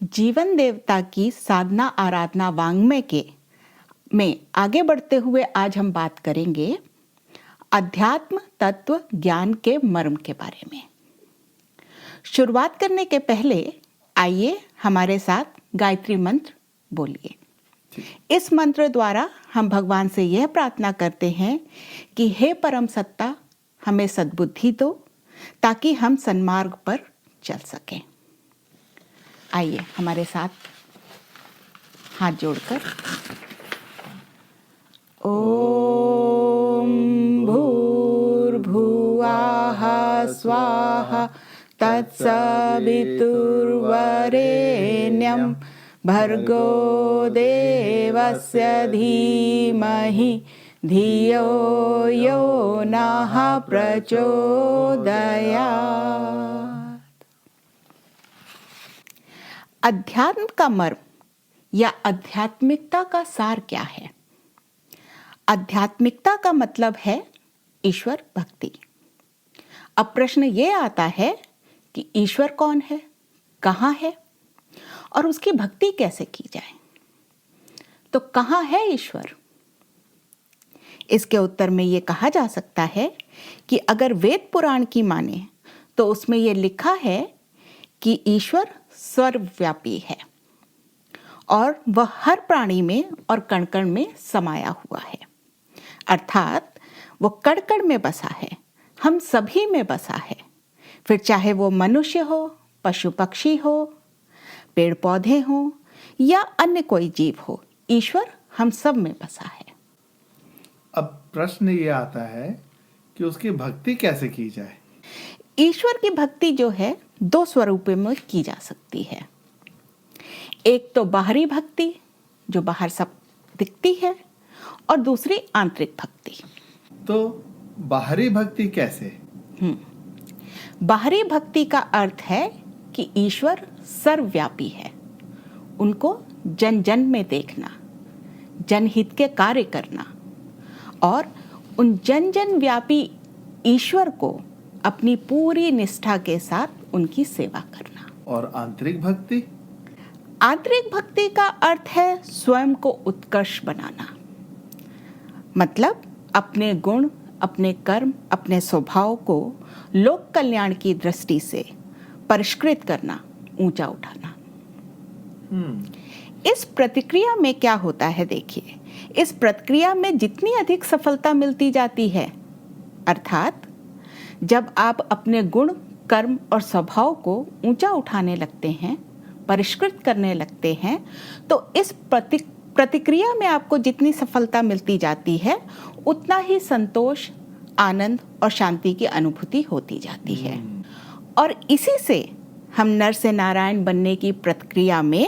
जीवन देवता की साधना आराधना वाङ्मय के में आगे बढ़ते हुए आज हम बात करेंगे अध्यात्म तत्व ज्ञान के मर्म के बारे में। शुरुआत करने के पहले आइए हमारे साथ गायत्री मंत्र बोलिए। इस मंत्र द्वारा हम भगवान से यह प्रार्थना करते हैं कि हे परम सत्ता, हमें सद्बुद्धि दो ताकि हम सन्मार्ग पर चल सकें। आइए हमारे साथ हाथ जोड़कर ओम भूर्भुवः स्वाहा तत्सवितुर्वरेण्यं भर्गो देवस्य धीमहि धियो यो नः प्रचोदयात्। अध्यात्म का मर्म या आध्यात्मिकता का सार क्या है? आध्यात्मिकता का मतलब है ईश्वर भक्ति। अब प्रश्न ये आता है कि ईश्वर कौन है, कहाँ है और उसकी भक्ति कैसे की जाए। तो कहाँ है ईश्वर? इसके उत्तर में ये कहा जा सकता है कि अगर वेद पुराण की माने तो उसमें यह लिखा है कि ईश्वर सर्वव्यापी है और वह हर प्राणी में और कण कण में समाया हुआ है। अर्थात वो कण कण में बसा है, हम सभी में बसा है। फिर चाहे वो मनुष्य हो, पशु पक्षी हो, पेड़ पौधे हो या अन्य कोई जीव हो, ईश्वर हम सब में बसा है। अब प्रश्न ये आता है कि उसकी भक्ति कैसे की जाए। ईश्वर की भक्ति जो है दो स्वरूपों में की जा सकती है। एक तो बाहरी भक्ति जो बाहर सब दिखती है और दूसरी आंतरिक भक्ति। तो बाहरी भक्ति कैसे? बाहरी भक्ति का अर्थ है कि ईश्वर सर्वव्यापी है, उनको जन जन में देखना, जनहित के कार्य करना और उन जन जन व्यापी ईश्वर को अपनी पूरी निष्ठा के साथ उनकी सेवा करना। और आंतरिक भक्ति? आंतरिक भक्ति का अर्थ है स्वयं को उत्कर्ष बनाना, मतलब अपने गुण, अपने कर्म, अपने स्वभाव को लोक कल्याण की दृष्टि से परिष्कृत करना, ऊंचा उठाना। इस प्रतिक्रिया में क्या होता है देखिए, इस प्रक्रिया में जितनी अधिक सफलता मिलती जाती है, अर्थात जब आप अपने गुण, कर्म और स्वभाव को ऊंचा उठाने लगते हैं, परिष्कृत करने लगते हैं, तो इस प्रतिक्रिया में आपको जितनी सफलता मिलती जाती है, उतना ही संतोष, आनंद और शांति की अनुभूति होती जाती है। और इसी से हम नर से नारायण बनने की प्रक्रिया में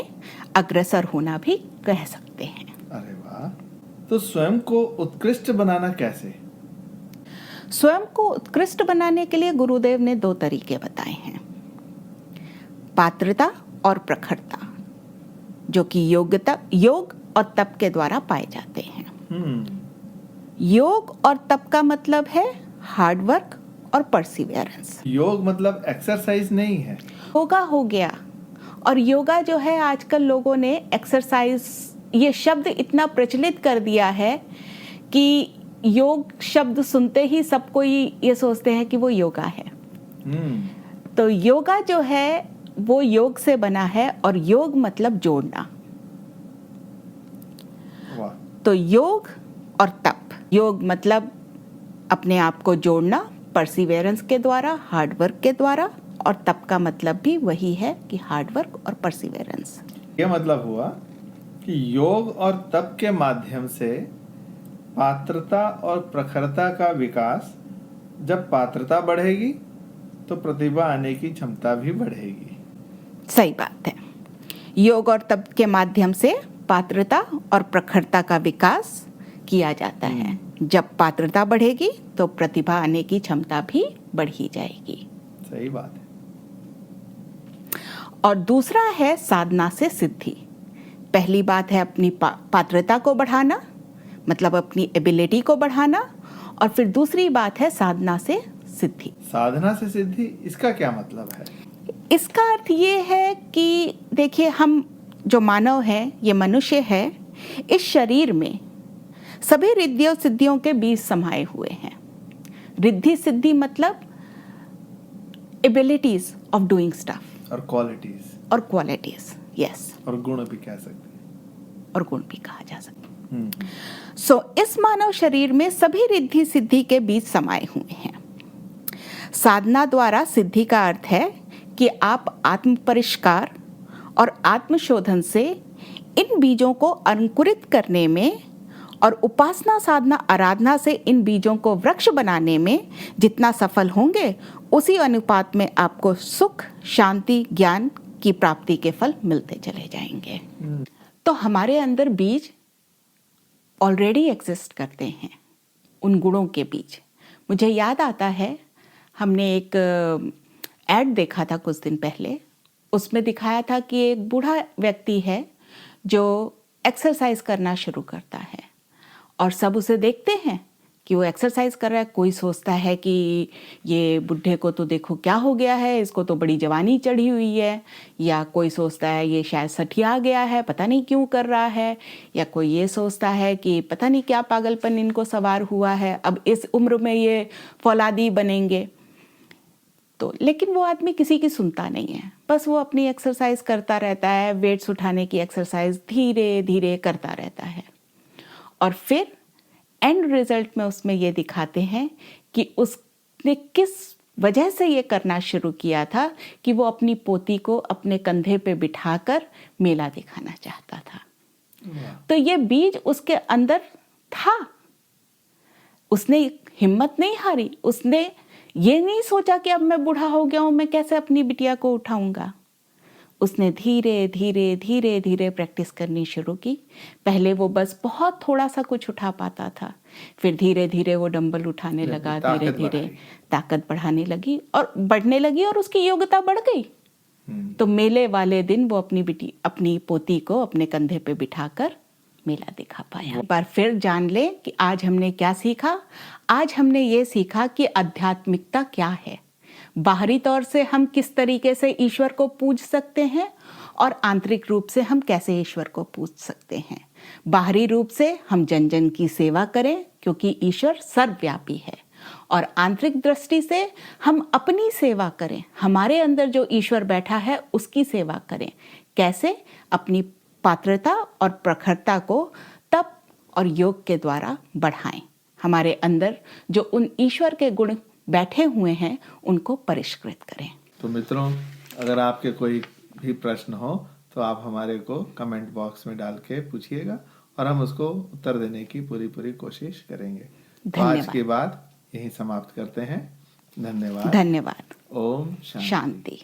अग्रसर होना भी कह सकते हैं। अरे वाह! तो स्वयं को उत्कृष्ट बनाना कैसे? स्वयं को उत्कृष्ट बनाने के लिए गुरुदेव ने दो तरीके बताए हैं, पात्रता और प्रखरता, जो कि योग और तप के द्वारा पाए जाते हैं। योग और तप का मतलब है हार्ड वर्क और परसिवियरेंस। योग मतलब एक्सरसाइज नहीं है। योगा हो गया, और योगा जो है आजकल लोगों ने एक्सरसाइज ये शब्द इतना प्रचलित कर दिया है कि योग शब्द सुनते ही सब कोई ये सोचते हैं कि वो योगा है। तो योगा जो है वो योग से बना है, और योग मतलब जोड़ना। वाह। तो योग और तप, योग मतलब अपने आप को जोड़ना परसिवेरेंस के द्वारा, हार्ड वर्क के द्वारा, और तप का मतलब भी वही है कि हार्ड वर्क और परसिवेरेंस। ये मतलब हुआ कि योग और तप के माध्यम से पात्रता और प्रखरता का विकास, जब पात्रता बढ़ेगी तो प्रतिभा आने की क्षमता भी बढ़ेगी। सही बात है। योग और तप के माध्यम से पात्रता और प्रखरता का विकास किया जाता है। जब पात्रता बढ़ेगी तो प्रतिभा आने की क्षमता भी बढ़ी जाएगी। सही बात है। और दूसरा है साधना से सिद्धि। पहली बात है अपनी पात्रता को बढ़ाना, मतलब अपनी एबिलिटी को बढ़ाना, और फिर दूसरी बात है साधना से सिद्धि। साधना से सिद्धि, इसका क्या मतलब है? इसका अर्थ ये है कि देखिए, हम जो मानव है, ये मनुष्य है, इस शरीर में सभी रिद्धियों सिद्धियों के बीज समाये हुए हैं। रिद्धि सिद्धि मतलब एबिलिटीज ऑफ डूइंग स्टफ और क्वालिटीज, यस, और गुण भी कह सकते हैं, और गुण भी कहा जा सकता है। सो इस मानव शरीर में सभी रिद्धि सिद्धि के बीज समाये हुए हैं। साधना द्वारा सिद्धि का अर्थ है कि आप आत्म परिष्कार और आत्मशोधन से इन बीजों को अंकुरित करने में और उपासना साधना आराधना से इन बीजों को वृक्ष बनाने में जितना सफल होंगे, उसी अनुपात में आपको सुख, शांति, ज्ञान की प्राप्ति के फल मिलते चले जाएंगे। तो हमारे अंदर बीज ऑलरेडी एग्जिस्ट करते हैं, उन गुणों के बीज। मुझे याद आता है, हमने एक एड देखा था कुछ दिन पहले। उसमें दिखाया था कि एक बूढ़ा व्यक्ति है जो एक्सरसाइज करना शुरू करता है और सब उसे देखते हैं कि वो एक्सरसाइज कर रहा है। कोई सोचता है कि ये बुढ़े को तो देखो क्या हो गया है, इसको तो बड़ी जवानी चढ़ी हुई है, या कोई सोचता है ये शायद सठिया गया है, पता नहीं क्यों कर रहा है, या कोई ये सोचता है कि पता नहीं क्या पागलपन इनको सवार हुआ है, अब इस उम्र में ये फौलादी बनेंगे। तो लेकिन वो आदमी किसी की सुनता नहीं है, बस वो अपनी एक्सरसाइज करता रहता है, वेट्स उठाने की एक्सरसाइज धीरे धीरे करता रहता है। और फिर एंड रिजल्ट में उसमें ये दिखाते हैं कि उसने किस वजह से ये करना शुरू किया था कि वो अपनी पोती को अपने कंधे पे बिठाकर मेला दिखाना चाहता था। तो ये बीज उसके अंदर था, उसने हिम्मत नहीं हारी, उसने ये नहीं सोचा कि अब मैं बूढ़ा हो गया हूं, मैं कैसे अपनी बिटिया को उठाऊंगा। उसने धीरे धीरे धीरे धीरे प्रैक्टिस करनी शुरू की। पहले वो बस बहुत थोड़ा सा कुछ उठा पाता था, फिर धीरे धीरे वो डंबल उठाने लगा, धीरे धीरे ताकत बढ़ाने लगी और बढ़ने लगी और उसकी योग्यता बढ़ गई। तो मेले वाले दिन वो अपनी पोती को अपने कंधे पे बिठाकर मेला दिखा पाया। एक बार फिर जान ले कि आज हमने क्या सीखा। आज हमने ये सीखा कि आध्यात्मिकता क्या है, बाहरी तौर से हम किस तरीके से ईश्वर को पूज सकते हैं और आंतरिक रूप से हम कैसे ईश्वर को पूज सकते हैं। बाहरी रूप से हम जन जन की सेवा करें क्योंकि ईश्वर सर्वव्यापी है, और आंतरिक दृष्टि से हम अपनी सेवा करें, हमारे अंदर जो ईश्वर बैठा है उसकी सेवा करें। कैसे? अपनी पात्रता और प्रखरता को तप और योग के द्वारा बढ़ाएं। हमारे अंदर जो उन ईश्वर के गुण बैठे हुए हैं उनको परिष्कृत करें। तो मित्रों, अगर आपके कोई भी प्रश्न हो तो आप हमारे को कमेंट बॉक्स में डाल के पूछिएगा और हम उसको उत्तर देने की पूरी कोशिश करेंगे। तो आज की बात यहीं समाप्त करते हैं। धन्यवाद। धन्यवाद। ओम शांति।